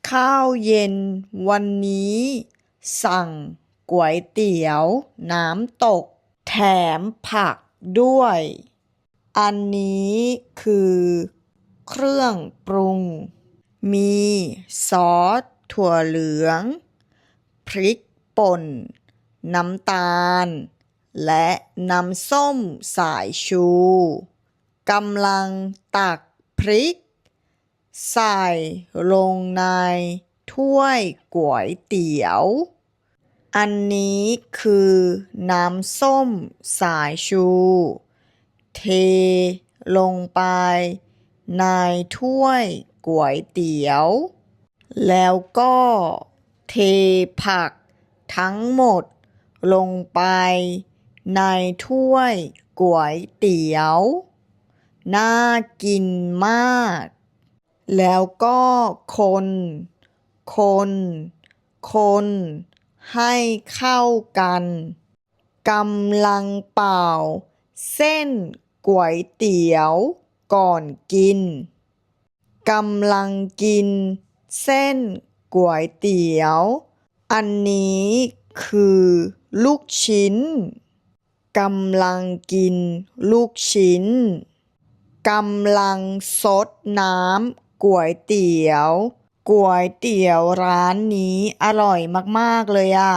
ข้าวเย็นวันนี้สั่งก๋วยเตี๋ยวน้ำตกแถมผักด้วย อันนี้คือเครื่องปรุง มีซอสถั่วเหลือง พริกป่น น้ำตาล และน้ำส้มสายชูกำลังตักพริกใส่ลงในถ้วยก๋วยเตี๋ยว อันนี้คือน้ำส้มสายชูเทลงไปในถ้วยก๋วยเตี๋ยวแล้วก็เทผักทั้งหมดลงไปในถ้วยก๋วยเตี๋ยวน่ากินมากแล้วก็คนให้เข้ากันกำลังเป่าเส้นก๋วยเตี๋ยวก่อนกินกำลังกินเส้นก๋วยเตี๋ยวอันนี้คือลูกชิ้นกำลังกินลูกชิ้นกำลังซดน้ำก๋วยเตี๋ยวร้านนี้อร่อยมากๆเลยอะ